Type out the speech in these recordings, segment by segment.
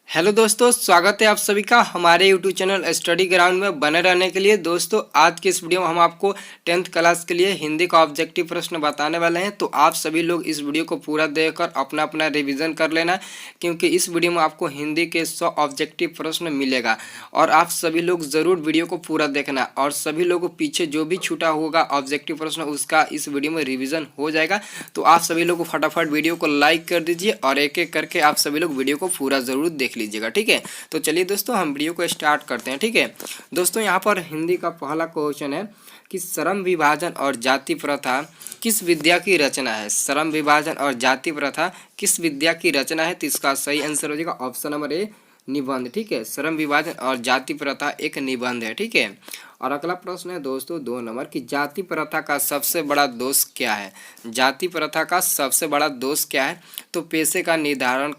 Hello दोस्तों, स्वागत है आप सभी का हमारे यूट्यूब चैनल स्टडी ग्राउंड में बने रहने के लिए। दोस्तों आज के इस वीडियो में हम आपको 10th क्लास के लिए हिंदी का ऑब्जेक्टिव प्रश्न बताने वाले हैं। तो आप सभी लोग इस वीडियो को पूरा देखकर अपना अपना रिवीजन कर लेना, क्योंकि इस वीडियो में आपको हिंदी के 100 ऑब्जेक्टिव प्रश्न मिलेगा। और आप सभी लोग ज़रूर वीडियो को पूरा देखना, और सभी लोगों को पीछे जो भी छूटा होगा ऑब्जेक्टिव प्रश्न उसका इस वीडियो में रिविज़न हो जाएगा। तो आप सभी लोग फटाफट वीडियो को लाइक कर दीजिए और एक एक करके आप सभी लोग वीडियो को पूरा ज़रूर देख लीजिएगा, ठीक है। तो चलिए दोस्तों हम वीडियो को स्टार्ट करते हैं, ठीक है। दोस्तों यहाँ पर हिंदी का पहला क्वेश्चन है कि श्रम विभाजन और जाति प्रथा किस विद्या की रचना है। श्रम विभाजन और जाति प्रथा किस विद्या की रचना है। तो इसका सही आंसर हो जाएगा ऑप्शन नंबर ए, निबंध, ठीक है। श्रम विभाजन और जाति प्रथा एक निबंध है, ठीक है। और अगला प्रश्न है दोस्तों 2 नंबर की जाति प्रथा का सबसे बड़ा दोष क्या है। जाति प्रथा का सबसे बड़ा दोष क्या है। तो पेशे का निर्धारण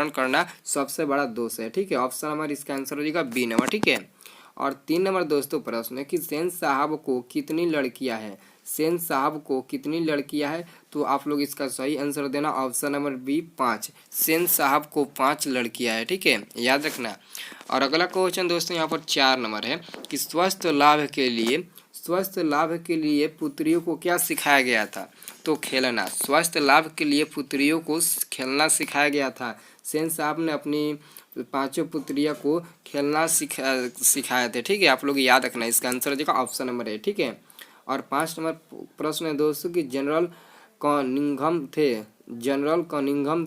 करना सबसे बड़ा दोष है, ठीक है। ऑप्शन नंबर इसका आंसर हो जाएगा बी नंबर, ठीक है। और 3 नंबर दोस्तों प्रश्न है कि सेन साहब को कितनी लड़कियां हैं। सेन साहब को कितनी लड़कियां हैं। तो आप लोग इसका सही आंसर देना ऑप्शन नंबर बी 5। सेन साहब को 5 लड़कियां हैं, ठीक है, याद रखना। और अगला क्वेश्चन दोस्तों यहाँ पर 4 नंबर है कि स्वस्थ लाभ के लिए पुत्रियों को क्या सिखाया गया था। तो खेलना। स्वस्थ लाभ के लिए पुत्रियों को खेलना सिखाया गया था। सेन साहब ने अपनी 5 पुत्रियों को खेलना सिखाए थे, ठीक है। आप लोग याद रखना, इसका आंसर हो जाएगा ऑप्शन नंबर ए, ठीक है। और 5 नंबर प्रश्न है दोस्तों कि जनरल कनिंघम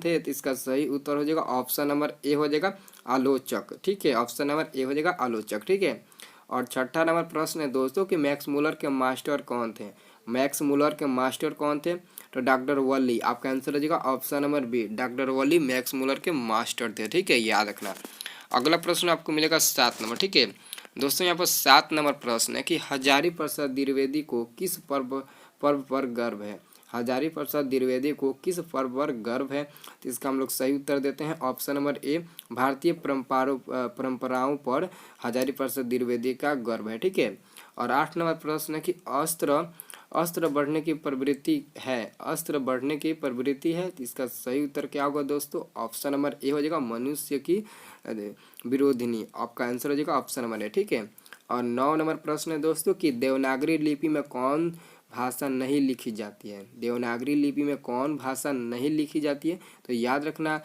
थे। तो इसका सही उत्तर हो जाएगा ऑप्शन नंबर ए हो जाएगा आलोचक, ठीक है। ऑप्शन नंबर ए हो जाएगा आलोचक, ठीक है। और 6ठा नंबर प्रश्न है दोस्तों कि मैक्स मूलर के मास्टर कौन थे। मैक्स मूलर के मास्टर कौन थे। तो डॉक्टर वॉली। आपका आंसर हो जाएगा ऑप्शन नंबर बी, डॉक्टर वॉली मैक्स मूलर के मास्टर थे, ठीक है, याद रखना। अगला प्रश्न आपको मिलेगा 7 नंबर, ठीक है। दोस्तों यहाँ पर 7 नंबर प्रश्न है कि हजारी प्रसाद द्विवेदी को किस पर्व पर गर्व है। हजारी प्रसाद द्विवेदी को किस पर्व पर गर्व है। तो इसका हम लोग सही उत्तर देते हैं ऑप्शन नंबर ए, भारतीय परंपराओं पर हजारी प्रसाद द्विवेदी का गर्व है, ठीक है। और 8 नंबर प्रश्न है कि अस्त्र बढ़ने की प्रवृत्ति है। अस्त्र बढ़ने की प्रवृत्ति है। तो इसका सही उत्तर क्या होगा दोस्तों, ऑप्शन नंबर ए हो जाएगा मनुष्य की विरोधिनी। आपका आंसर हो जाएगा ऑप्शन नंबर ए, ठीक है। और 9 नंबर प्रश्न है दोस्तों कि देवनागरी लिपि में कौन भाषा नहीं लिखी जाती है। देवनागरी लिपि में कौन भाषा नहीं लिखी जाती है। तो याद रखना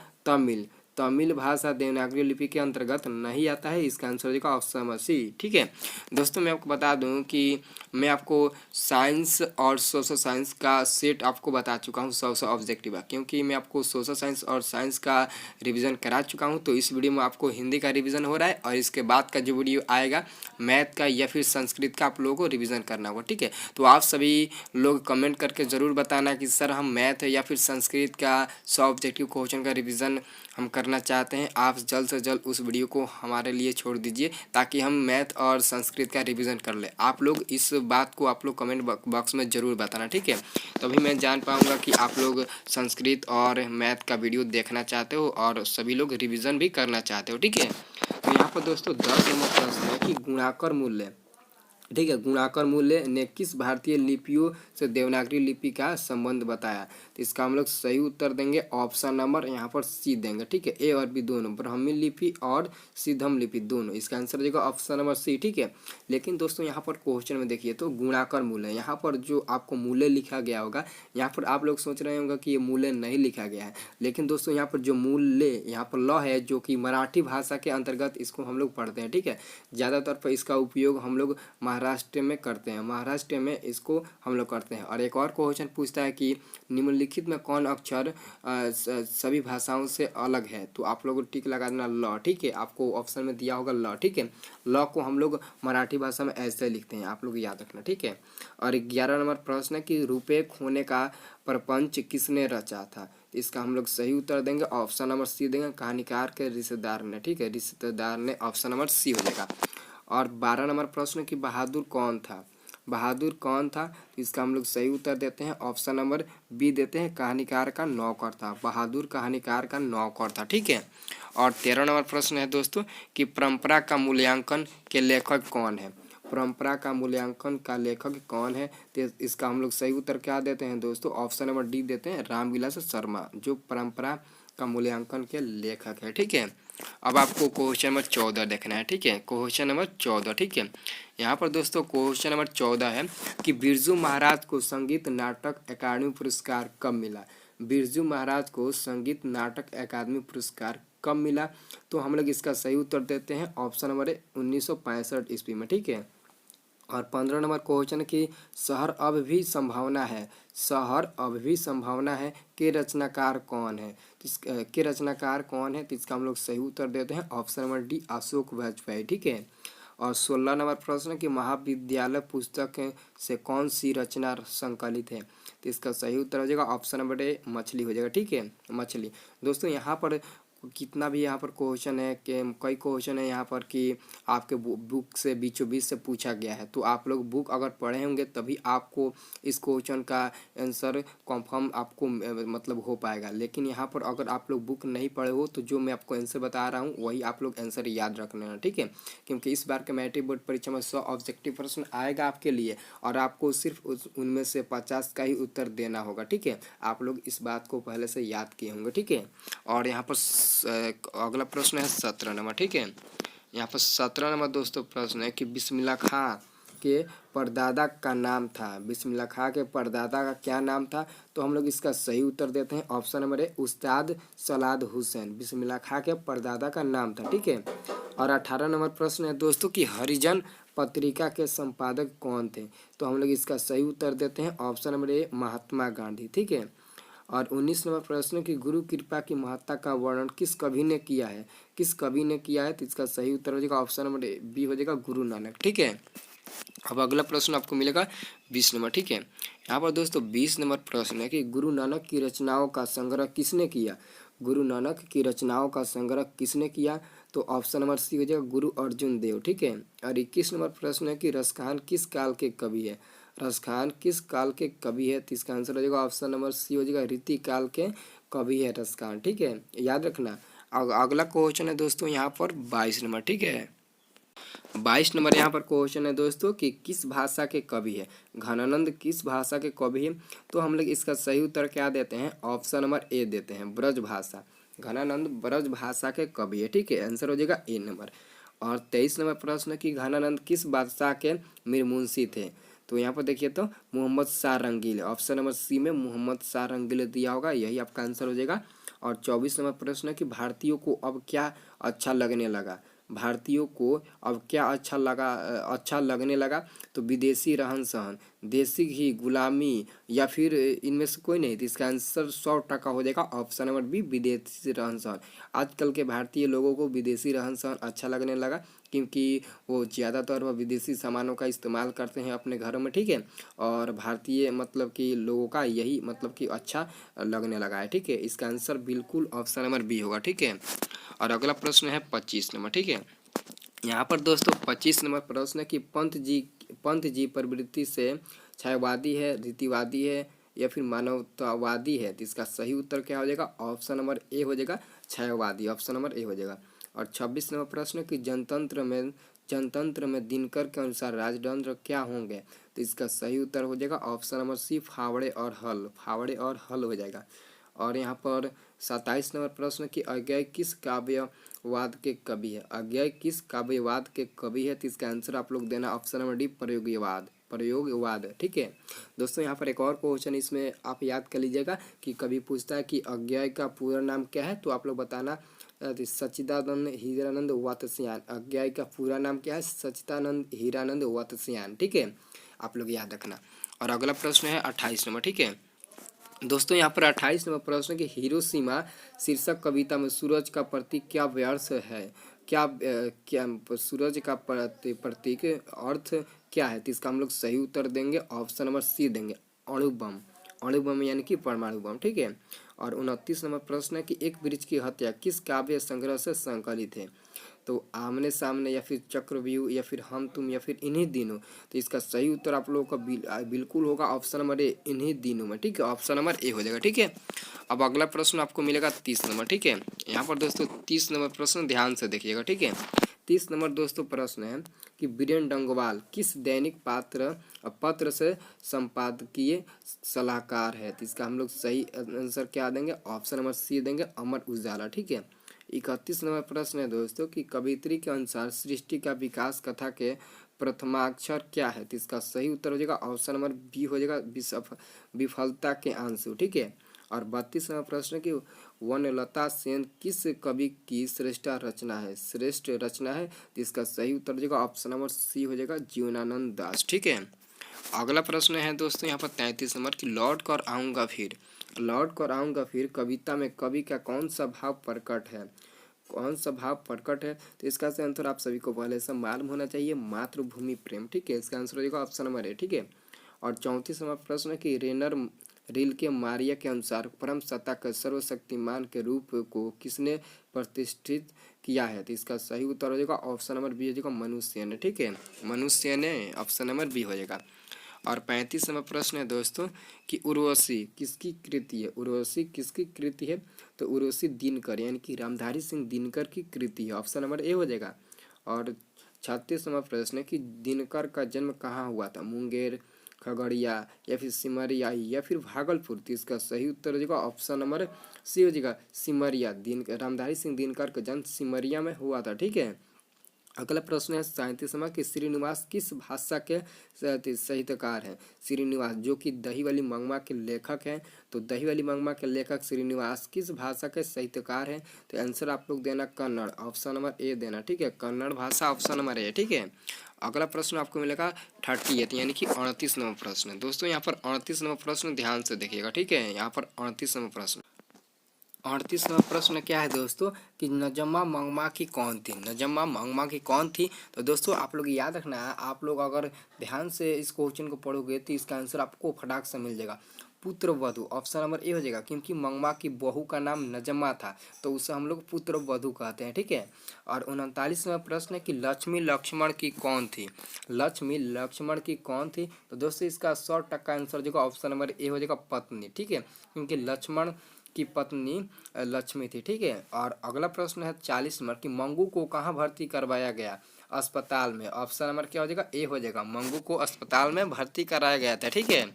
तमिल भाषा देवनागरी लिपि के अंतर्गत नहीं आता है। इसका आंसर हो जाएगा ऑप्शन नंबर सी, ठीक है। दोस्तों मैं आपको बता दूं कि मैं आपको साइंस और सोशल साइंस का सेट आपको बता चुका हूं 100 ऑब्जेक्टिव, क्योंकि मैं आपको सोशल साइंस और साइंस का रिवीजन करा चुका हूं। तो इस वीडियो में आपको हिंदी का रिवीजन हो रहा है, और इसके बाद का जो वीडियो आएगा मैथ का या फिर संस्कृत का आप लोगों को रिवीजन करना होगा, ठीक है। तो आप सभी लोग कमेंट करके ज़रूर बताना कि सर हम मैथ या फिर संस्कृत का 100 ऑब्जेक्टिव क्वेश्चन का रिवीजन हम करना चाहते हैं। आप जल्द से जल्द उस वीडियो को हमारे लिए छोड़ दीजिए, ताकि हम मैथ और संस्कृत का रिवीजन कर ले। आप लोग इस बात को आप लोग कमेंट बॉक्स में ज़रूर बताना, ठीक है। तभी मैं जान पाऊँगा कि आप लोग संस्कृत और मैथ का वीडियो देखना चाहते हो और सभी लोग रिवीजन भी करना चाहते हो, ठीक है। तो यहाँ पर दोस्तों 10 नंबर प्रश्न है कि गुणाकर मूल्य, ठीक है, गुणाकर मूल्य ने किस भारतीय लिपियों से देवनागरी लिपि का संबंध बताया। तो इसका हम लोग सही उत्तर देंगे ऑप्शन नंबर यहाँ पर सी देंगे, ठीक है। ए और बी दोनों, ब्राह्मी लिपि और सिद्धम लिपि दोनों। इसका आंसर देगा ऑप्शन नंबर सी, ठीक है। लेकिन दोस्तों यहाँ पर क्वेश्चन में देखिए तो गुणाकर मूल्य, यहाँ पर जो आपको मूल्य लिखा गया होगा, यहाँ पर आप लोग सोच रहे होंगे कि ये मूल्य नहीं लिखा गया है। लेकिन दोस्तों यहाँ पर जो मूल्य यहाँ पर ल है, जो कि मराठी भाषा के अंतर्गत इसको हम लोग पढ़ते हैं, ठीक है। ज़्यादातर पर इसका उपयोग हम लोग महाराष्ट्र में करते हैं, महाराष्ट्र में इसको हम लोग करते हैं। और एक और क्वेश्चन पूछता है कि निम्नलिखित में कौन अक्षर सभी भाषाओं से अलग है। तो आप लोग टिक लगा देना ल, ठीक है। आपको ऑप्शन में दिया होगा ल, ठीक है। ल को हम लोग मराठी भाषा में ऐसे लिखते हैं, आप लोग याद रखना, ठीक है। और 11 नंबर प्रश्न है कि रुपये खोने का प्रपंच किसने रचा था। इसका हम लोग सही उत्तर देंगे ऑप्शन नंबर सी देंगे, कहानीकार के रिश्तेदार ने, ठीक है, रिश्तेदार ने। ऑप्शन नंबर सी हो जाएगा। और 12 नंबर प्रश्न कि बहादुर कौन था। बहादुर कौन था। तो इसका हम लोग सही उत्तर देते हैं ऑप्शन नंबर बी देते हैं, कहानीकार का नौकर था। बहादुर कहानीकार का नौकर था, ठीक है। और 13 नंबर प्रश्न है दोस्तों कि परंपरा का मूल्यांकन के लेखक कौन है। परंपरा का मूल्यांकन का लेखक कौन है। तो इसका हम लोग सही उत्तर क्या देते हैं दोस्तों, ऑप्शन नंबर डी देते हैं, रामविलास शर्मा, जो परंपरा का मूल्यांकन के लेखक है, ठीक है। अब आपको क्वेश्चन नंबर 14 देखना है, ठीक है, क्वेश्चन नंबर 14, ठीक है। यहाँ पर दोस्तों क्वेश्चन नंबर 14 है कि बिरजू महाराज को संगीत नाटक अकादमी पुरस्कार कब मिला। बिरजू महाराज को संगीत नाटक अकादमी पुरस्कार कब मिला? तो हम लोग इसका सही उत्तर देते हैं ऑप्शन नंबर 1965 ईस्वी में, ठीक है। और 15 नंबर क्वेश्चन की शहर अब भी संभावना है, शहर अब भी संभावना है के रचनाकार कौन है? के रचनाकार कौन है? तो इसका हम लोग सही उत्तर देते हैं option number D Ashok Vajpayee, ठीक है। और 16 नंबर प्रश्न कि महाविद्यालय पुस्तक से कौन सी रचना संकलित है? तो इसका सही उत्तर हो जाएगा ऑप्शन नंबर ए मछली हो जाएगा, ठीक है, मछली। दोस्तों यहाँ पर कितना भी यहाँ पर क्वेश्चन है कि कई क्वेश्चन है यहाँ पर कि आपके बुक से बीचों बीच से पूछा गया है, तो आप लोग बुक अगर पढ़े होंगे तभी आपको इस क्वेश्चन का आंसर कंफर्म आपको मतलब हो पाएगा। लेकिन यहाँ पर अगर आप लोग बुक नहीं पढ़े हो तो जो मैं आपको आंसर बता रहा हूँ वही आप लोग आंसर याद रखना है, ठीक है। क्योंकि इस बार के मैट्रिक बोर्ड परीक्षा में 100 ऑब्जेक्टिव प्रश्न आएगा आपके लिए और आपको सिर्फ उनमें से 50 का ही उत्तर देना होगा, ठीक है। आप लोग इस बात को पहले से याद किए होंगे, ठीक है। और यहाँ पर अगला प्रश्न है 17 नंबर, ठीक है। यहाँ पर 17 नंबर दोस्तों प्रश्न है कि बिस्मिल्लाह खां के परदादा का नाम था, बिस्मिल्लाह खां के परदादा का क्या नाम था? तो हम लोग इसका सही उत्तर देते हैं ऑप्शन नंबर ए उस्ताद सलाद हुसैन, बिस्मिल्लाह खां के परदादा का नाम था, ठीक है। और 18 नंबर प्रश्न है दोस्तों कि हरिजन पत्रिका के संपादक कौन थे? तो हम लोग इसका सही उत्तर देते हैं option number A Mahatma Gandhi, ठीक है। और 19 नंबर प्रश्न की गुरु कृपा की महत्ता का वर्णन किस कवि ने किया है? किस कवि ने किया है? तो इसका सही उत्तर हो जाएगा ऑप्शन नंबर बी हो जाएगा गुरु नानक, ठीक है। अब अगला प्रश्न आपको मिलेगा 20 नंबर, ठीक है। यहाँ पर दोस्तों 20 नंबर प्रश्न है कि गुरु नानक की रचनाओं का संग्रह किसने किया? गुरु नानक की रचनाओं का संग्रह किसने किया? तो ऑप्शन नंबर सी हो जाएगा गुरु अर्जुन देव, ठीक है। और 21 नंबर प्रश्न है कि रसखान किस काल के कवि है? रसखान किस काल के कवि है? तो इसका आंसर हो जाएगा ऑप्शन नंबर सी हो जाएगा रीति काल के कवि है रसखान, ठीक है, याद रखना। अगला क्वेश्चन है दोस्तों यहाँ पर 22 नंबर, ठीक है। 22 नंबर यहाँ पर क्वेश्चन है दोस्तों कि किस भाषा के कवि है? घनानंद किस भाषा के कवि है? तो हम लोग इसका सही उत्तर क्या देते हैं? ऑप्शन नंबर ए देते हैं ब्रज भाषा, घनानंद ब्रज भाषा के कवि है, ठीक है, आंसर हो जाएगा ए नंबर। और 23 नंबर प्रश्न कि घनानंद किस बादशाह के मीरमुंशी थे? तो यहाँ पर देखिए तो Muhammad Shah Rangila, option number C में मोहम्मद शाह रंगीले दिया होगा, यही आपका आंसर हो जाएगा। और 24 नंबर प्रश्न कि भारतीयों को अब क्या अच्छा लगने लगा? भारतीयों को अब क्या अच्छा लगने लगा? तो विदेशी रहन सहन, देसी घी, गुलामी या फिर इनमें से कोई नहीं। तो इसका आंसर 100% हो जाएगा ऑप्शन नंबर बी विदेशी रहन सहन। आजकल के भारतीय लोगों को विदेशी रहन सहन अच्छा लगने लगा क्योंकि वो ज़्यादातर वह विदेशी सामानों का इस्तेमाल करते हैं अपने घरों में, ठीक है। और भारतीय मतलब कि लोगों का यही मतलब कि अच्छा लगने लगा है, ठीक है। इसका आंसर बिल्कुल ऑप्शन नंबर बी होगा, ठीक है। और अगला प्रश्न है 25 नंबर, ठीक है। यहाँ पर दोस्तों 25 नंबर प्रश्न है कि पंत जी प्रवृत्ति से छायावादी है, रीतिवादी है या फिर मानवतावादी है? तो इसका सही उत्तर क्या हो जाएगा? ऑप्शन नंबर ए हो जाएगा छायावादी, ऑप्शन नंबर ए हो जाएगा। और 26 नंबर प्रश्न कि जनतंत्र में दिनकर के अनुसार राजतंत्र क्या होंगे? तो इसका सही उत्तर हो जाएगा ऑप्शन नंबर सी फावड़े और हल, फावड़े और हल हो जाएगा। और यहाँ पर 27 नंबर प्रश्न कि अज्ञेय किस काव्यवाद के कवि है? अज्ञेय किस काव्यवाद के कवि है? तो इसका आंसर आप लोग देना ऑप्शन नंबर डी प्रयोगवाद, ठीक है। दोस्तों यहाँ पर एक और क्वेश्चन इसमें आप याद कर लीजिएगा कि कभी पूछता है कि अज्ञेय का पूरा नाम क्या है? तो आप लोग बताना सच्चिदानंद हीरानंद वातस्यायन, अज्ञेय का पूरा नाम क्या है? सच्चिदानंद हीरानंद वातस्यायन, ठीक है, आप लोग याद रखना। और अगला प्रश्न है 28 नंबर, ठीक है। दोस्तों यहाँ पर 28 नंबर प्रश्न कि हिरोशिमा शीर्षक कविता में सूरज का प्रतीक क्या व्यर्थ है? क्या सूरज का प्रतीक अर्थ क्या है? तो इसका हम लोग सही उत्तर देंगे ऑप्शन नंबर सी देंगे अणुबम, अणुबम यानी कि परमाणु बम, ठीक है। और 29 नंबर प्रश्न है कि एक वृक्ष की हत्या किस काव्य संग्रह से संकलित है? तो आमने सामने या फिर चक्रव्यूह या फिर हम तुम या फिर इन्हीं दिनों। तो इसका सही उत्तर आप लोगों का बिल्कुल होगा ऑप्शन नंबर ए इन्हीं दिनों में, ठीक है, ऑप्शन नंबर ए हो जाएगा, ठीक है। अब अगला प्रश्न आपको मिलेगा 30 नंबर, ठीक है। यहाँ पर दोस्तों 30 नंबर प्रश्न ध्यान से देखिएगा, ठीक है। 30 नंबर दोस्तों प्रश्न है कि बीरेन डंगवाल किस दैनिक पत्र से संपादकीय सलाहकार है? तो इसका हम लोग सही आंसर क्या देंगे? ऑप्शन नंबर सी देंगे अमर उजाला, ठीक है, 31 नंबर प्रश्न है दोस्तों कि कवियत्री के अनुसार सृष्टि का विकास कथा के प्रथमाक्षर क्या है? तो इसका सही उत्तर हो जाएगा ऑप्शन नंबर बी हो जाएगा विफलता के आंसू। ठीक है। और 32 नंबर प्रश्न की वनलता सेन किस कवि की श्रेष्ठ रचना है? श्रेष्ठ रचना है, तो इसका सही उत्तर हो जाएगा ऑप्शन नंबर सी हो जाएगा जीवनानंद दास। ठीक है। अगला प्रश्न है दोस्तों यहाँ पर 33 नंबर की लौट कर आऊँगा फिर। लौट कर आऊँगा फिर कविता में कवि का कौन सा भाव प्रकट है? कौन सा भाव प्रकट है? तो इसका आंसर आप सभी को पहले से मालूम होना चाहिए, मातृभूमि प्रेम। ठीक है। इसका आंसर हो जाएगा ऑप्शन नंबर ए। ठीक है। और 34 नंबर प्रश्न की रेनर रील के मारिया के अनुसार परम सत्ता के सर्वशक्तिमान के रूप को किसने प्रतिष्ठित किया है? तो इसका सही उत्तर हो जाएगा ऑप्शन नंबर बी हो जाएगा मनुष्य ने। ठीक है। मनुष्य ने, ऑप्शन नंबर बी हो जाएगा। और 35 नंबर प्रश्न है दोस्तों कि उर्वशी किसकी कृति है? उर्वशी किसकी कृति है? तो उर्वशी दिनकर यानी कि रामधारी सिंह दिनकर की कृति है। ऑप्शन नंबर ए हो जाएगा। और 36 नंबर प्रश्न है कि दिनकर का जन्म कहाँ हुआ था? मुंगेर, खगड़िया या फिर सिमरिया या फिर भागलपुर? तो इसका सही उत्तर हो जाएगा ऑप्शन नंबर सी हो जाएगा सिमरिया। रामधारी सिंह दिनकर का जन्म सिमरिया में हुआ था। ठीक है। अगला प्रश्न है 37 नंबर कि श्रीनिवास किस भाषा के साहित्यकार हैं? श्रीनिवास जो कि दही वाली मंगमा के लेखक हैं, तो दही वाली मंगमा के लेखक श्रीनिवास किस भाषा के साहित्यकार हैं? तो आंसर आप लोग देना कन्नड़, ऑप्शन नंबर ए देना। ठीक है। कन्नड़ भाषा, ऑप्शन नंबर ए। ठीक है। अगला प्रश्न आपको मिलेगा 38 यानी कि 38 नंबर प्रश्न। दोस्तों यहाँ पर 38 नंबर प्रश्न ध्यान से देखिएगा। ठीक है। यहाँ पर 38 नंबर प्रश्न, 38 नंबर प्रश्न क्या है दोस्तों कि नजमा मंगमा की कौन थी? नजमा मंगमा की कौन थी? तो दोस्तों आप लोग याद रखना है, आप लोग अगर ध्यान से इस क्वेश्चन को पढ़ोगे तो इसका आंसर आपको फटाक से मिल जाएगा। पुत्र वधु, ऑप्शन नंबर ए हो जाएगा, क्योंकि मंगमा की बहू का नाम नजमा था तो उसे हम लोग पुत्र वधु कहते हैं। ठीक है। और 39 नंबर प्रश्न है कि लक्ष्मी लक्ष्मण की कौन थी? लक्ष्मी लक्ष्मण की कौन थी? तो दोस्तों इसका 100% आंसर जो ऑप्शन नंबर ए हो जाएगा पत्नी। ठीक है। क्योंकि लक्ष्मण की पत्नी लक्ष्मी थी। ठीक है। और अगला प्रश्न है 40 नंबर कि मंगू को कहाँ भर्ती करवाया गया? अस्पताल में। ऑप्शन नंबर क्या हो जाएगा? ए हो जाएगा। मंगू को अस्पताल में भर्ती कराया गया था। ठीक है।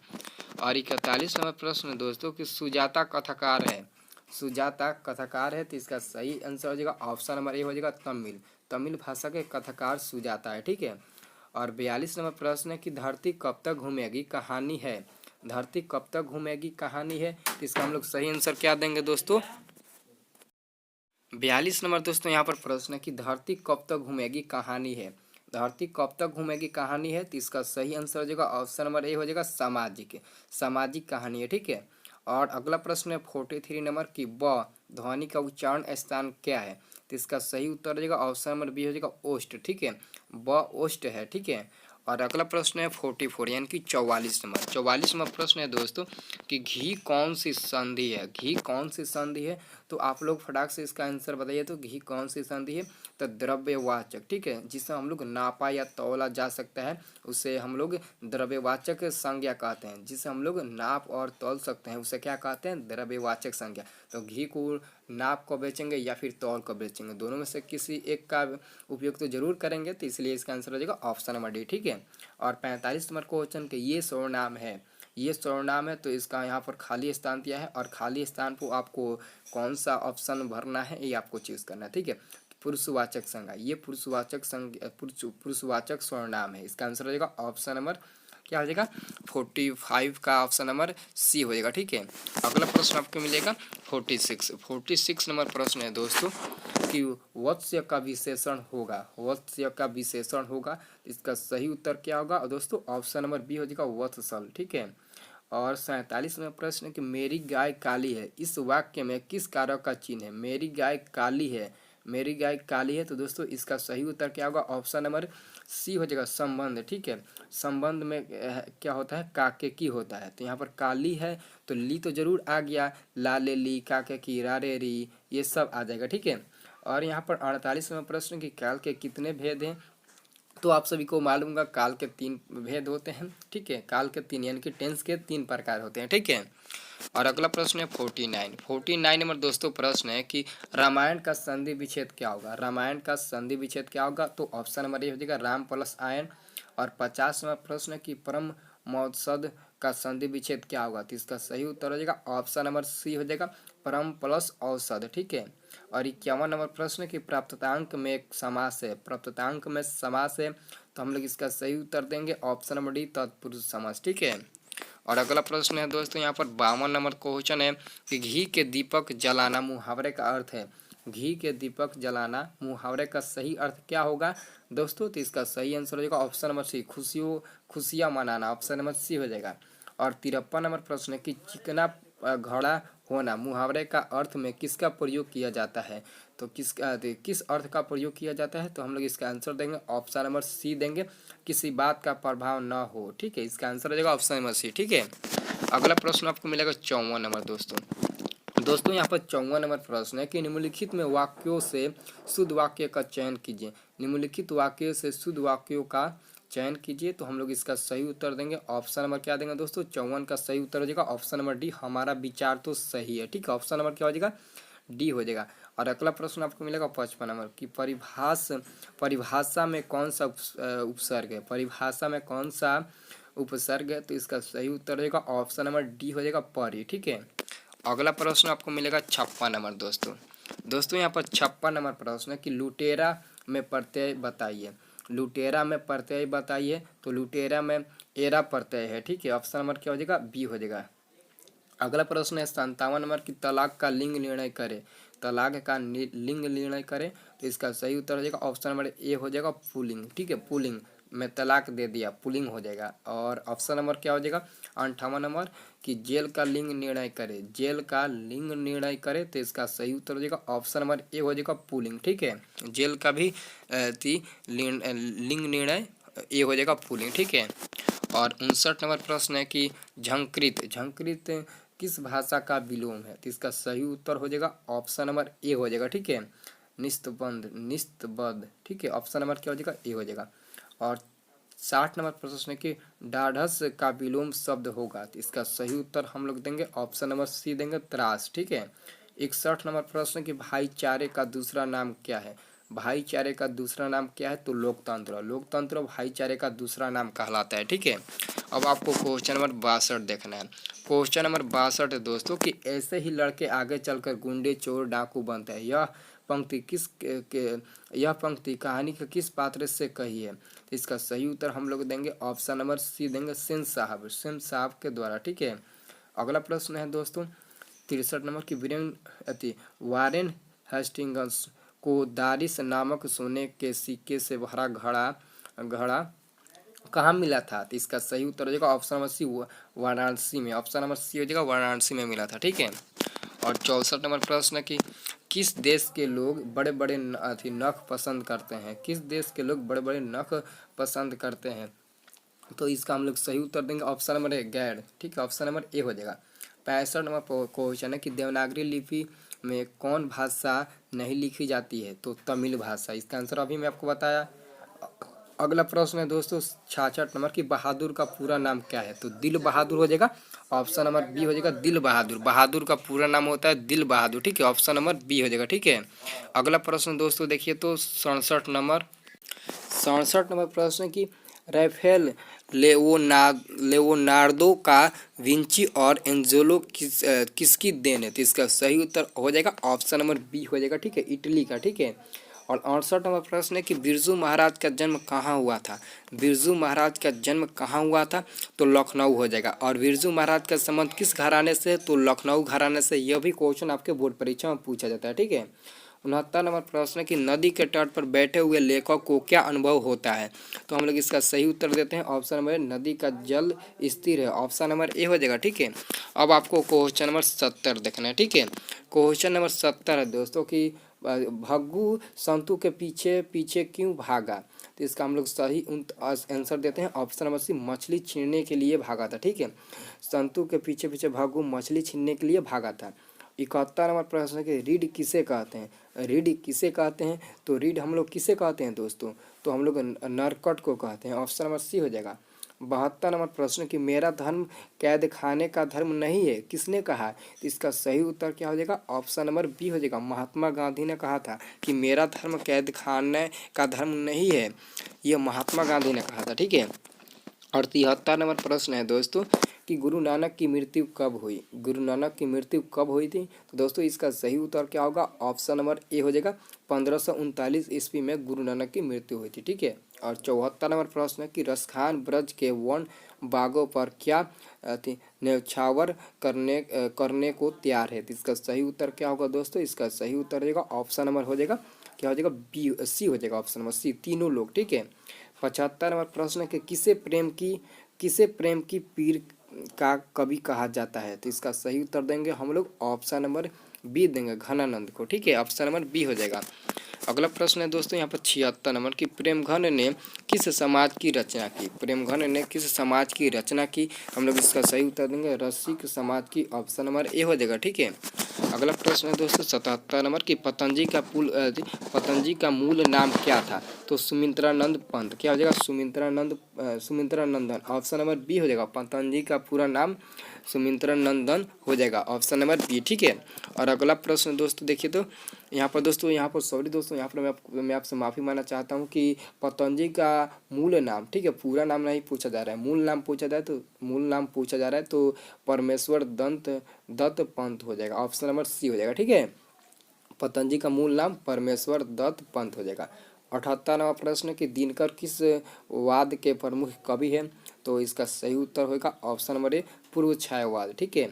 और 41 नंबर प्रश्न दोस्तों कि सुजाता कथाकार है। सुजाता कथाकार है, तो इसका सही आंसर हो जाएगा ऑप्शन नंबर ए हो जाएगा तमिल। तमिल भाषा के कथाकार सुजाता है। ठीक है। और 42 नंबर प्रश्न है कि धरती कब तक घूमेगी कहानी है? धरती कब तक घूमेगी कहानी है, तो इसका हम लोग सही आंसर क्या देंगे दोस्तों? 42 नंबर दोस्तों यहाँ पर प्रश्न है कि धरती कब तक घूमेगी कहानी है। धरती कब तक घूमेगी कहानी है, तो इसका सही आंसर हो जाएगा ऑप्शन नंबर ए हो जाएगा सामाजिक। सामाजिक कहानी है। ठीक है। और अगला प्रश्न है 43 नंबर की ब ध्वनि का उच्चारण स्थान क्या है? तो इसका सही उत्तर हो जाएगा ऑप्शन नंबर बी हो जाएगा ओष्ठ। ठीक है। ब ओष्ठ है। ठीक है। और अगला प्रश्न है 44 यानी कि 44 नंबर। 44 नंबर प्रश्न है दोस्तों कि घी कौन सी संधि है? घी कौन सी संधि है? तो आप लोग फटाक से इसका आंसर बताइए। तो घी कौन सी संधि है? तो द्रव्यवाचक। ठीक है। जिसे हम लोग नापा या तौला जा सकता है उसे हम लोग द्रव्यवाचक संज्ञा कहते हैं। जिसे हम लोग नाप और तौल सकते हैं उसे क्या कहते हैं? द्रव्यवाचक संज्ञा। तो घी को नाप को बेचेंगे या फिर तौल को बेचेंगे, दोनों में से किसी एक का उपयोग तो जरूर करेंगे, तो इसलिए इसका आंसर हो जाएगा ऑप्शन नंबर डी। ठीक है। और 45 नंबर क्वेश्चन के ये सर्वनाम है, ये सर्वनाम है, तो इसका यहाँ पर खाली स्थान दिया है और खाली स्थान पर आपको कौन सा ऑप्शन भरना है ये आपको चूज करना है। ठीक है। पुरुषवाचक संज्ञा, ये पुरुषवाचक संज्ञा पुरुषवाचक सर्वनाम है। इसका आंसर हो जाएगा ऑप्शन नंबर क्या हो जाएगा? 45 का ऑप्शन नंबर सी हो जाएगा। ठीक है। अगला प्रश्न आपको मिलेगा 46 नंबर प्रश्न है दोस्तों कि वत्स्य का विशेषण होगा। वत्स्य का विशेषण होगा, इसका सही उत्तर क्या होगा दोस्तों? ऑप्शन नंबर बी हो जाएगा वत्सल। ठीक है। और 47 में प्रश्न कि मेरी गाय काली है, इस वाक्य में किस कारक का चिन्ह है? मेरी गाय काली है, मेरी गाय काली है, तो दोस्तों इसका सही उत्तर क्या होगा? ऑप्शन नंबर सी हो जाएगा संबंध। ठीक है। संबंध में क्या होता है? काके की होता है, तो यहाँ पर काली है तो ली तो जरूर आ गया, लाले ली, काके की, रारे री, ये सब आ जाएगा। ठीक है। और यहाँ पर 48वें प्रश्न की काल के कितने भेद हैं? तो आप सभी को मालूम होगा काल के 3 भेद होते हैं। ठीक है। काल के 3 यानी कि टेंस के 3 प्रकार होते हैं। ठीक है। और अगला प्रश्न है 49 नंबर दोस्तों प्रश्न है कि रामायण का संधि विच्छेद क्या होगा? रामायण का संधि विच्छेद क्या होगा? तो ऑप्शन नंबर ए हो जाएगा राम प्लस आयन। और 50 नंबर प्रश्न है कि परम मौसद का संधि विच्छेद क्या होगा? तो इसका सही उत्तर हो जाएगा ऑप्शन नंबर सी हो जाएगा परम प्लस औसत। ठीक है। और 51 नंबर प्रश्न कि प्राप्तांक में एक समास है, प्राप्तांक में समास है, तो हम लोग इसका सही उत्तर देंगे ऑप्शन नंबर डी तत्पुरुष समास। ठीक है। और अगला प्रश्न है दोस्तों, यहाँ पर 52 नंबर क्वेश्चन है कि घी के दीपक जलाना मुहावरे का अर्थ है। घी के दीपक जलाना मुहावरे का सही अर्थ क्या होगा दोस्तों? तो इसका सही आंसर हो जाएगा ऑप्शन नंबर सी, खुशियाँ मनाना, ऑप्शन नंबर सी हो जाएगा। और 53 नंबर प्रश्न है कि चिकना घड़ा होना मुहावरे का अर्थ में किसका प्रयोग किया जाता है? तो किस अर्थ का प्रयोग किया जाता है? तो हम लोग इसका आंसर देंगे ऑप्शन नंबर सी देंगे, किसी बात का प्रभाव न हो। ठीक है, इसका आंसर हो जाएगा ऑप्शन नंबर सी। ठीक है। अगला प्रश्न आपको मिलेगा 54 नंबर दोस्तों यहाँ पर 54 नंबर प्रश्न है कि निम्नलिखित में वाक्यों से शुद्ध वाक्य का चयन कीजिए। निम्नलिखित वाक्यों से शुद्ध वाक्यों का चयन कीजिए, तो हम लोग इसका सही उत्तर देंगे ऑप्शन नंबर क्या देंगे दोस्तों? 54 का सही उत्तर हो जाएगा ऑप्शन नंबर डी, हमारा विचार तो सही है। ठीक है, ऑप्शन नंबर क्या हो जाएगा? डी हो जाएगा। और अगला प्रश्न आपको मिलेगा 55 नंबर की परिभाषा में कौन सा उपसर्ग है? परिभाषा में कौन सा उपसर्ग है? तो इसका सही उत्तर हो जाएगा ऑप्शन नंबर डी हो जाएगा परि। ठीक है। अगला प्रश्न आपको मिलेगा 56 नंबर दोस्तों यहाँ पर 56 नंबर प्रश्न है कि लुटेरा में प्रत्यय बताइए। लुटेरा में प्रत्यय बताइए, तो लुटेरा में एरा प्रत्यय है। ठीक है, ऑप्शन नंबर क्या हो जाएगा? बी हो जाएगा। अगला प्रश्न है 57 नंबर की तलाक का लिंग निर्णय करे। तलाक का लिंग निर्णय करे, तो इसका सही उत्तर हो जाएगा ऑप्शन नंबर ए हो जाएगा पुलिंग। ठीक है, पुलिंग में तलाक दे दिया, पुलिंग हो जाएगा। और ऑप्शन नंबर क्या हो जाएगा? 58 नंबर कि जेल का लिंग निर्णय करे। जेल का लिंग निर्णय करे, तो इसका सही उत्तर हो जाएगा ऑप्शन नंबर ए हो जाएगा पुलिंग। ठीक है, जेल का भी लिंग निर्णय ए हो जाएगा पुलिंग। ठीक है। और 59 नंबर प्रश्न है कि झंकृत किस भाषा का विलोम है? तो इसका सही उत्तर हो जाएगा ऑप्शन नंबर ए हो जाएगा। ठीक है, निस्तबद्ध। ठीक है, ऑप्शन नंबर क्या हो जाएगा? ए हो जाएगा। और 60 नंबर प्रश्न है कि ढाढ़स का विलोम शब्द होगा, तो इसका सही उत्तर हम लोग देंगे ऑप्शन नंबर सी देंगे त्रास। ठीक है। 61 नंबर प्रश्न कि भाईचारे का दूसरा नाम क्या है? भाईचारे का दूसरा नाम क्या है? तो लोकतंत्र। लोकतंत्र भाईचारे का दूसरा नाम कहलाता है। ठीक है। अब आपको क्वेश्चन नंबर 62 देखना है। क्वेश्चन नंबर 62 है दोस्तों कि ऐसे ही लड़के आगे चलकर गुंडे, चोर, डाकू बनते हैं। यह पंक्ति कहानी के किस पात्र से कही है? तो इसका सही उत्तर हम लोग देंगे ऑप्शन नंबर सी देंगे सिंह साहब के द्वारा। ठीक है। अगला प्रश्न है दोस्तों 63 नंबर की वारेन हेस्टिंग्स को दारिस नामक सोने के सिक्के से भरा घड़ा कहाँ मिला था? तो इसका सही उत्तर हो जाएगा ऑप्शन नंबर सी वाराणसी में। ऑप्शन नंबर सी हो जाएगा वाराणसी में मिला था। ठीक है। और 64 नंबर प्रश्न कि किस देश के लोग बड़े बड़े नख पसंद करते हैं? किस देश के लोग बड़े बड़े नख पसंद करते हैं? तो इसका हम लोग सही उत्तर देंगे ऑप्शन नंबर ए गैर। ठीक है, ऑप्शन नंबर ए हो जाएगा। 65 नंबर क्वेश्चन है कि देवनागरी लिपि में कौन भाषा नहीं लिखी जाती है? तो तमिल भाषा। इसका आंसर अभी मैं आपको बताया। अगला प्रश्न है दोस्तों 66 नंबर की बहादुर का पूरा नाम क्या है? तो दिल बहादुर हो जाएगा। ऑप्शन नंबर बी हो जाएगा दिल बहादुर। बहादुर का पूरा नाम होता है दिल बहादुर। ठीक है, ऑप्शन नंबर बी हो जाएगा। ठीक है। अगला प्रश्न दोस्तों देखिए तो 67 नंबर प्रश्न की राफेल लेओनार्दो का विंची और एंजेलो किसकी देन है? तो इसका सही उत्तर हो जाएगा ऑप्शन नंबर बी हो जाएगा। ठीक है, इटली का। ठीक है। और 68 नंबर प्रश्न है कि बिरजू महाराज का जन्म कहाँ हुआ था? बिरजू महाराज का जन्म कहाँ हुआ था? तो लखनऊ हो जाएगा। और बिरजू महाराज का संबंध किस घराने से? तो लखनऊ घराने से। यह भी क्वेश्चन आपके बोर्ड परीक्षा में पूछा जाता है। ठीक है। 69 नंबर प्रश्न है कि नदी के तट पर बैठे हुए लेखक को क्या अनुभव होता है? तो हम लोग इसका सही उत्तर देते हैं ऑप्शन नंबर नदी का जल स्थिर है। ऑप्शन नंबर ए हो जाएगा। ठीक है। अब आपको क्वेश्चन नंबर 70 देखना है। ठीक है, क्वेश्चन नंबर 70 है दोस्तों कि भग्गू संतू के पीछे पीछे क्यों भागा? तो इसका हम लोग सही आंसर देते हैं ऑप्शन नंबर सी मछली छीनने के लिए भागा था। ठीक है, संतू के पीछे पीछे भग्गू मछली छीनने के लिए भागा था। 71 नंबर प्रश्न के रीड किसे कहते हैं? रीड किसे कहते हैं? तो रीड हम लोग किसे कहते हैं दोस्तों? तो हम लोग नरकट को कहते हैं। ऑप्शन नंबर सी हो जाएगा। 72 नंबर प्रश्न कि मेरा धर्म कैद खाने का धर्म नहीं है, किसने कहा? तो इसका सही उत्तर क्या हो जाएगा? ऑप्शन नंबर बी हो जाएगा। महात्मा गांधी ने कहा था कि मेरा धर्म कैद खाने का धर्म नहीं है, यह महात्मा गांधी ने कहा था। ठीक है। और 73 नंबर प्रश्न है दोस्तों कि गुरु नानक की मृत्यु कब हुई। गुरु नानक की मृत्यु कब हुई थी, तो दोस्तों इसका सही उत्तर क्या होगा, ऑप्शन नंबर ए हो जाएगा 1539 ईस्वी में गुरु नानक की मृत्यु हुई थी। ठीक है। और 74 नंबर प्रश्न है कि रसखान ब्रज के वन बागों पर क्या न्यौछावर करने को तैयार है। तो इसका सही उत्तर क्या होगा दोस्तों, इसका सही उत्तर हो जाएगा ऑप्शन नंबर हो जाएगा क्या हो जाएगा, बी सी हो जाएगा, ऑप्शन नंबर सी, तीनों लोग। ठीक है। 75 नंबर प्रश्न है कि किसे प्रेम की पीर का कवि कहा जाता है। तो इसका सही उत्तर देंगे हम लोग ऑप्शन नंबर बी देंगे, घनानंद को। ठीक है, ऑप्शन नंबर बी हो जाएगा। अगला प्रश्न है दोस्तों यहाँ पर 76 नंबर की प्रेमघन ने किस समाज की रचना की। प्रेमघन ने किस समाज की रचना की, हम लोग इसका सही उत्तर देंगे रसिक समाज की, ऑप्शन नंबर ए हो जाएगा। ठीक है। अगला प्रश्न है दोस्तों 77 नंबर की पतंजी का मूल नाम क्या था। तो सुमित्रानंद पंत क्या हो जाएगा, सुमित्रानंदन, ऑप्शन नंबर बी हो जाएगा। पतंजी का पूरा नाम सुमित्रानंदन हो जाएगा, ऑप्शन नंबर बी। ठीक है। और अगला प्रश्न दोस्तों देखिए, तो यहाँ पर सॉरी दोस्तों, यहाँ पर मैं आपसे माफ़ी मांगना चाहता हूँ कि पतंजलि का मूल नाम, ठीक है, पूरा नाम नहीं पूछा जा रहा है, मूल नाम पूछा जा रहा है तो परमेश्वर दत्त पंत हो जाएगा, ऑप्शन नंबर सी हो जाएगा। ठीक है, पतंजलि का मूल नाम परमेश्वर दत्त पंत हो जाएगा। 78वां प्रश्न कि दिनकर किस वाद के प्रमुख कवि हैं। तो इसका सही उत्तर होगा ऑप्शन नंबर ए, पूर्व छायावाद। ठीक है।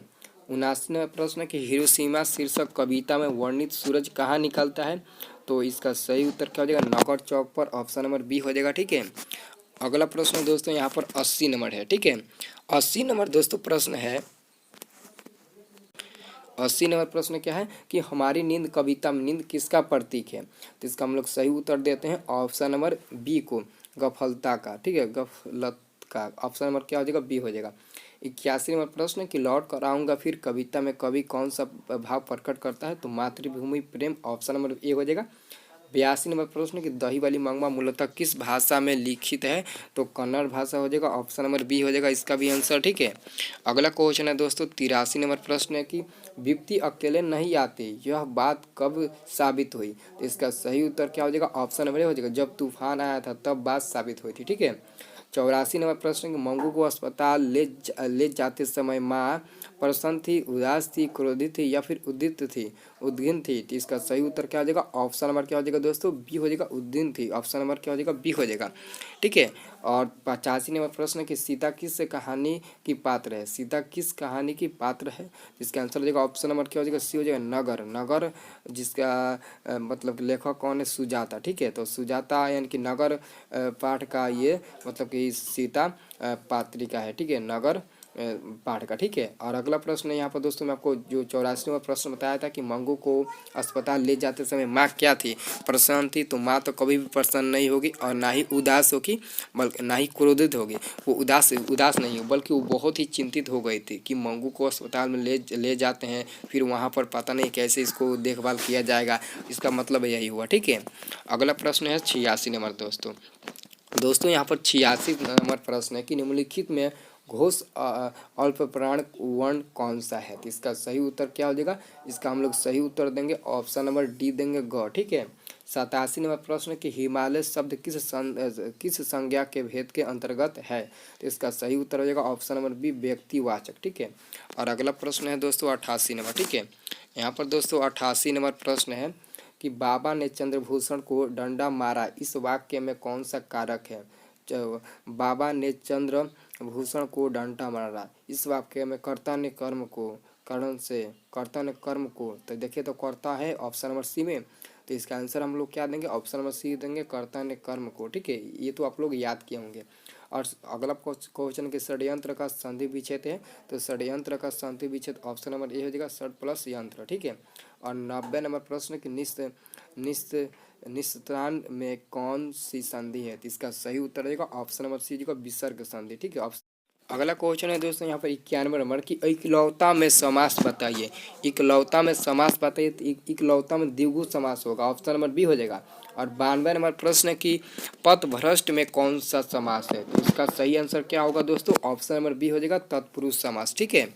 79वां प्रश्न कि हिरोशिमा शीर्षक कविता में वर्णित सूरज कहाँ निकलता है। तो इसका सही उत्तर क्या हो जाएगा, नगर चौक पर, ऑप्शन नंबर बी हो जाएगा। ठीक है। अगला प्रश्न दोस्तों यहाँ पर 80 नंबर है। ठीक है, 80 नंबर दोस्तों प्रश्न है, 80 नंबर प्रश्न क्या है कि हमारी नींद कविता में नींद किसका प्रतीक है। तो इसका हम लोग सही उत्तर देते हैं ऑप्शन नंबर बी को, गफलता का। ठीक है, गफलत का, ऑप्शन नंबर क्या हो जाएगा, बी हो जाएगा। 81 नंबर प्रश्न कि लौट कर आऊँगा फिर कविता में कवि कौन सा भाव प्रकट करता है। तो मातृभूमि प्रेम, ऑप्शन नंबर ए हो जाएगा। 82 नंबर प्रश्न कि दही वाली मंगवा मूलतः किस भाषा में लिखित है। तो कन्नड़ भाषा हो जाएगा, ऑप्शन नंबर बी हो जाएगा इसका भी आंसर। ठीक है। अगला क्वेश्चन है दोस्तों 83 नंबर प्रश्न है कि विपत्ति अकेले नहीं आती, यह बात कब साबित हुई। तो इसका सही उत्तर क्या हो जाएगा, ऑप्शन नंबर ए हो जाएगा, जब तूफान आया था तब बात साबित हुई थी। ठीक है। 84 नंबर प्रश्न कि मंगू को अस्पताल ले जाते समय माँ प्रसन्न थी, उदास थी, क्रोधित थी या फिर उद्विग्न थी। तो इसका सही उत्तर क्या हो जाएगा, ऑप्शन नंबर क्या हो जाएगा दोस्तों, बी हो जाएगा, उद्विग्न थी, ऑप्शन नंबर क्या हो जाएगा, बी हो जाएगा। ठीक है। और 85 नंबर प्रश्न कि सीता किस कहानी की पात्र है। सीता किस कहानी की पात्र है, इसका आंसर हो जाएगा ऑप्शन नंबर क्या हो जाएगा, सी हो जाएगा, नगर, जिसका मतलब लेखक कौन है, सुजाता। ठीक है, तो सुजाता यानी कि नगर पाठ का ये मतलब कि सीता पात्रिका है। ठीक है, नगर पाठ का। ठीक है। और अगला प्रश्न है यहाँ पर दोस्तों, मैं आपको जो 84वां प्रश्न बताया था कि मंगू को अस्पताल ले जाते समय माँ क्या थी, प्रसन्न थी। तो माँ तो कभी भी प्रसन्न नहीं होगी और ना ही उदास होगी, बल्कि ना ही क्रोधित होगी, वो उदास नहीं हो, बल्कि वो बहुत ही चिंतित हो गई थी कि मंगू को अस्पताल में ले जाते हैं, फिर वहाँ पर पता नहीं कैसे इसको देखभाल किया जाएगा, इसका मतलब यही हुआ। ठीक है। अगला प्रश्न है 86 नंबर दोस्तों यहाँ पर 86 नंबर प्रश्न है कि निम्नलिखित में घोष अल्प प्राण वर्ण कौन सा है। तो इसका सही उत्तर क्या हो जाएगा, इसका हम लोग सही उत्तर देंगे ऑप्शन नंबर डी देंगे, ग। ठीक है। 87 नंबर प्रश्न कि हिमालय शब्द किस संज्ञा के भेद के अंतर्गत है। तो इसका सही उत्तर हो जाएगा ऑप्शन नंबर बी, व्यक्तिवाचक। ठीक है। और अगला प्रश्न है दोस्तों 88 नंबर। ठीक है, यहाँ पर दोस्तों 88 नंबर प्रश्न है कि बाबा ने चंद्रभूषण को डंडा मारा, इस वाक्य में कौन सा कारक है। बाबा ने चंद्रभूषण को डंडा मारा, इस वाक्य में कर्ता ने कर्म को तो देखिए तो कर्ता है ऑप्शन नंबर सी में। तो इसका आंसर हम लोग क्या देंगे, ऑप्शन नंबर सी देंगे, कर्ता ने कर्म को। ठीक है, ये तो आप लोग याद किए होंगे। और अगला क्वेश्चन के षड्यंत्र का संधि विच्छेद है। तो षड्यंत्र का संधि विच्छेद ऑप्शन नंबर ए हो जाएगा, षड प्लस यंत्र। ठीक है। और 90 नंबर प्रश्न की निस्तान में कौन सी संधि है। तो इसका सही उत्तर रहेगा ऑप्शन नंबर सी का, विसर्ग संधि। ठीक है। अगला क्वेश्चन है दोस्तों यहाँ पर 91 नंबर की इकलौता में समास बताइए। इकलौता में समास बताइए, तो इकलौता में द्विगु समास होगा, ऑप्शन नंबर बी हो जाएगा। और 92 नंबर प्रश्न की पथभ्रष्ट में कौन सा समास है। तो इसका सही आंसर क्या होगा दोस्तों, ऑप्शन नंबर बी हो जाएगा, तत्पुरुष समास। ठीक है।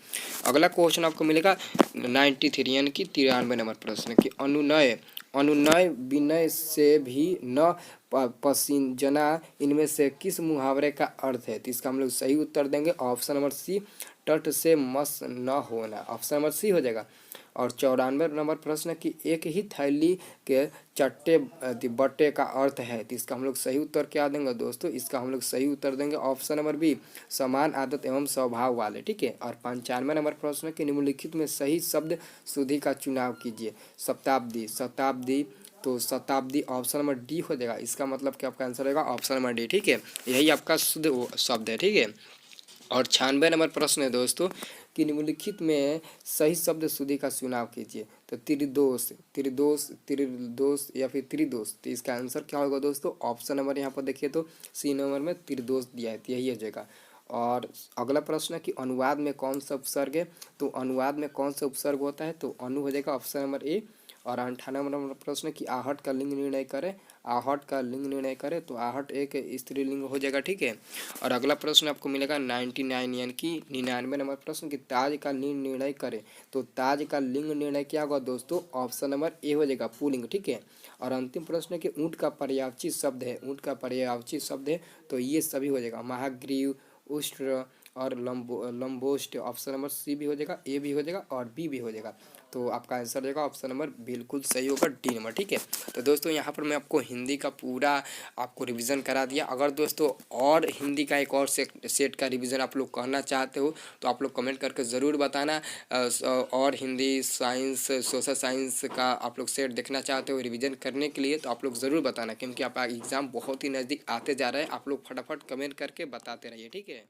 अगला क्वेश्चन आपको मिलेगा 93 यानी कि 93 नंबर प्रश्न की अनुनय विनय से भी न पसीजना इनमें से किस मुहावरे का अर्थ है? तो इसका हम लोग सही उत्तर देंगे ऑप्शन नंबर सी, तट से मस न होना, ऑप्शन नंबर सी हो जाएगा। और 94 नंबर प्रश्न कि एक ही थैली के चट्टे बट्टे का अर्थ है? तो इसका हम लोग सही उत्तर क्या देंगे दोस्तों? इसका हम लोग सही उत्तर देंगे ऑप्शन नंबर बी, समान आदत एवं स्वभाव वाले, ठीक है। और 95 नंबर प्रश्न के निम्नलिखित में सही शब्द सुधि का चुनाव कीजिए। शताब्दी, शताब्दी, तो शताब्दी ऑप्शन नंबर डी हो जाएगा। इसका मतलब कि आपका आंसर होगा ऑप्शन नंबर डी, ठीक है। यही आपका शुद्ध शब्द है, ठीक है। और 96 नंबर प्रश्न है दोस्तों कि निम्नलिखित में सही शब्द सुधि का चुनाव कीजिए। तो त्रिदोष, त्रिदोष, त्रिदोष या फिर त्रिदोष, तो इसका आंसर क्या होगा दोस्तों? ऑप्शन नंबर यहाँ पर देखिए तो सी नंबर में त्रिदोष दिया है, तो यही हो जाएगा। और अगला प्रश्न है कि अनुवाद में कौन सा उपसर्ग है? तो अनुवाद में कौन सा उपसर्ग होता है? तो अनु हो जाएगा ऑप्शन नंबर ए। और 98 नंबर प्रश्न कि आहट का लिंग निर्णय करें, आहट का लिंग निर्णय करें, तो आहट एक स्त्रीलिंग हो जाएगा, ठीक है। और अगला प्रश्न आपको मिलेगा 99 यानी कि 99 नंबर प्रश्न कि ताज का लिंग निर्णय करें, तो ताज का लिंग निर्णय क्या होगा दोस्तों? ऑप्शन नंबर ए हो जाएगा पुल्लिंग, ठीक है। और अंतिम प्रश्न कि ऊँट का पर्यायवाची शब्द है, ऊँट का पर्यायवाची शब्द है, तो ये सभी हो जाएगा महाग्रीव, उष्ट्र और लंबोष्ट, ऑप्शन नंबर सी भी हो जाएगा, ए भी हो जाएगा और बी भी हो जाएगा। तो आपका आंसर रहेगा ऑप्शन नंबर बिल्कुल सही होगा, डी नंबर, ठीक है। तो दोस्तों यहाँ पर मैं आपको हिंदी का पूरा आपको रिवीजन करा दिया। अगर दोस्तों और हिंदी का एक और सेट का रिवीजन आप लोग करना चाहते हो तो आप लोग कमेंट करके ज़रूर बताना। और हिंदी, साइंस, सोशल साइंस का आप लोग सेट देखना चाहते हो रिवीजन करने के लिए तो आप लोग ज़रूर बताना, क्योंकि आपका एग्ज़ाम बहुत ही नज़दीक आते जा रहा है। आप लोग फटाफट कमेंट करके बताते रहिए, ठीक है।